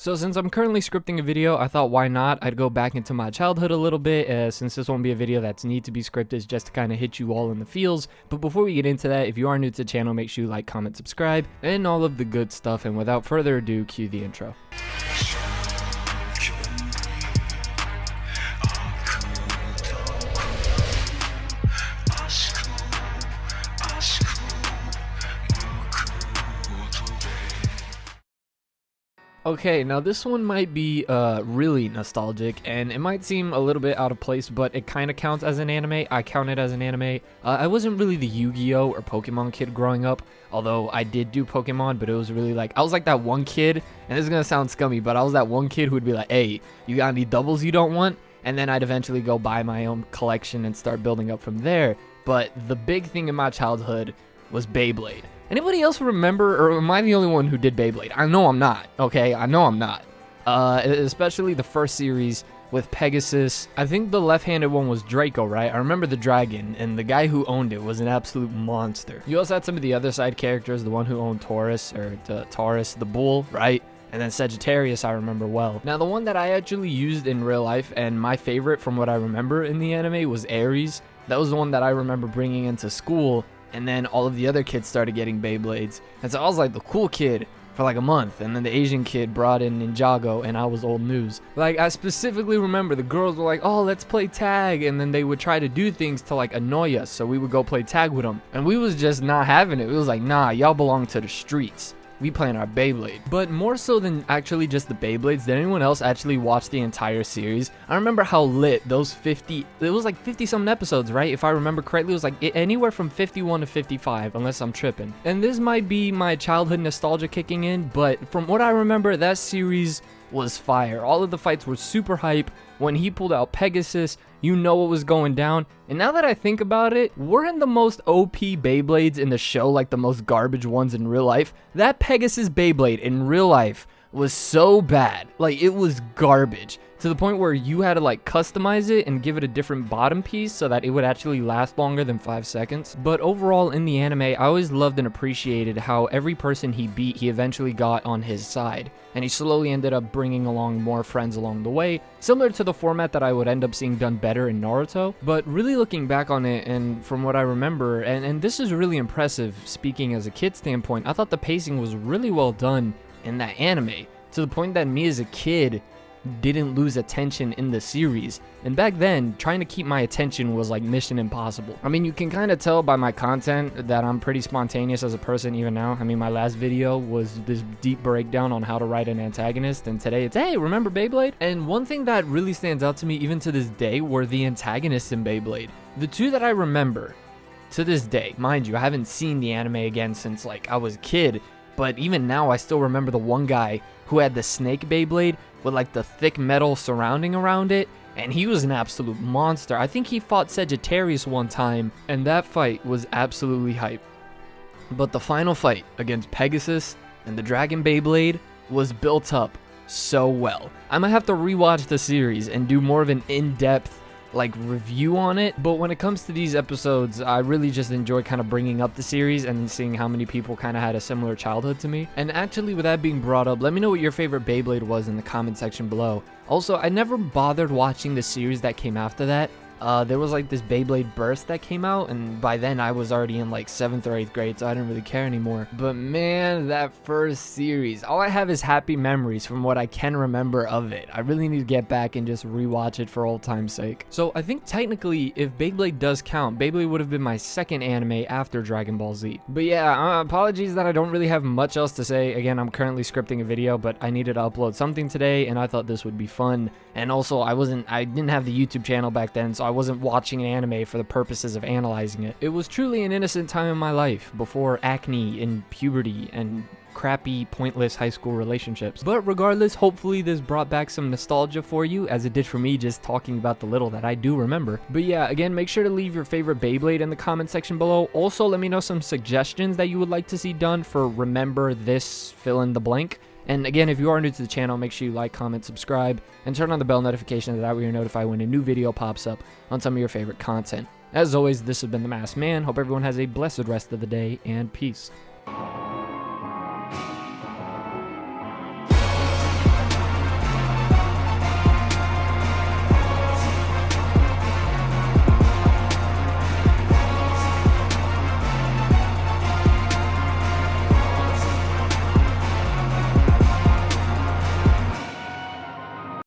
So since I'm currently scripting a video, I thought why not? I'd go back into my childhood a little bit, since this won't be a video that's need to be scripted, just to kind of hit you all in the feels. But before we get into that, if you are new to the channel, make sure you like, comment, subscribe, and all of the good stuff. And without further ado, cue the intro. Okay, now this one might be really nostalgic, and it might seem a little bit out of place, but it kind of counts as an anime. I count it as an anime. I wasn't really the Yu-Gi-Oh! Or Pokemon kid growing up, although I did do Pokemon, but it was really like, I was like that one kid, and this is gonna sound scummy, but I was that one kid who would be like, hey, you got any doubles you don't want? And then I'd eventually go buy my own collection and start building up from there. But the big thing in my childhood was Beyblade. Anybody else remember, or am I the only one who did Beyblade? I know I'm not, okay? I know I'm not. Especially the first series with Pegasus. I think the left-handed one was Draco, right? I remember the dragon, and the guy who owned it was an absolute monster. You also had some of the other side characters, the one who owned Taurus, the bull, right? And then Sagittarius I remember well. Now the one that I actually used in real life, and my favorite from what I remember in the anime, was Ares. That was the one that I remember bringing into school. And then all of the other kids started getting Beyblades. And so I was like the cool kid for like a month. And then the Asian kid brought in Ninjago, and I was old news. Like, I specifically remember the girls were like, oh, let's play tag. And then they would try to do things to like annoy us. So we would go play tag with them. And we was just not having it. It was like, nah, y'all belong to the streets. We playing our Beyblade. But more so than actually just the Beyblades, did anyone else actually watch the entire series? I remember how lit those 50, it was like 50 something episodes, right? If I remember correctly, it was like anywhere from 51 to 55, unless I'm tripping. And this might be my childhood nostalgia kicking in, but from what I remember, that series was fire. All of the fights were super hype. When he pulled out Pegasus, you know what was going down. And now that I think about it, weren't the most OP Beyblades in the show like the most garbage ones in real life? That Pegasus Beyblade in real life was so bad. Like, it was garbage. To the point where you had to like customize it and give it a different bottom piece so that it would actually last longer than 5 seconds. But overall in the anime, I always loved and appreciated how every person he beat, he eventually got on his side. And he slowly ended up bringing along more friends along the way, similar to the format that I would end up seeing done better in Naruto. But really looking back on it, and from what I remember, and this is really impressive speaking as a kid standpoint, I thought the pacing was really well done in that anime, to the point that me as a kid didn't lose attention in the series. And back then, trying to keep my attention was like mission impossible. I mean, you can kind of tell by my content that I'm pretty spontaneous as a person even now. I mean, my last video was this deep breakdown on how to write an antagonist, and today it's, hey, remember Beyblade? And one thing that really stands out to me even to this day were the antagonists in Beyblade. The two that I remember to this day, mind you, I haven't seen the anime again since like I was a kid, but even now I still remember the one guy who had the snake Beyblade with like the thick metal surrounding around it, and he was an absolute monster. I think he fought Sagittarius one time, and that fight was absolutely hype. But the final fight against Pegasus and the Dragon Beyblade was built up so well. I might have to rewatch the series and do more of an in-depth like review on it, but when it comes to these episodes, I really just enjoy kind of bringing up the series and seeing how many people kind of had a similar childhood to me. And actually, with that being brought up, let me know what your favorite Beyblade was in the comment section below. Also, I never bothered watching the series that came after that. There was like this Beyblade Burst that came out, and by then I was already in like 7th or 8th grade, so I didn't really care anymore. But man, that first series, all I have is happy memories from what I can remember of it. I really need to get back and just rewatch it for old time's sake. So I think technically, if Beyblade does count, Beyblade would have been my second anime after Dragon Ball Z. But yeah, apologies that I don't really have much else to say. Again, I'm currently scripting a video, but I needed to upload something today, and I thought this would be fun. And also, I didn't have the YouTube channel back then, so I wasn't watching an anime for the purposes of analyzing it. It was truly an innocent time in my life before acne and puberty and crappy, pointless high school relationships. But regardless, hopefully this brought back some nostalgia for you, as it did for me just talking about the little that I do remember. But yeah, again, make sure to leave your favorite Beyblade in the comment section below. Also, let me know some suggestions that you would like to see done for remember this fill in the blank. And again, if you are new to the channel, make sure you like, comment, subscribe, and turn on the bell notification so that way you're notified when a new video pops up on some of your favorite content. As always, this has been The Masked Man. Hope everyone has a blessed rest of the day, and peace.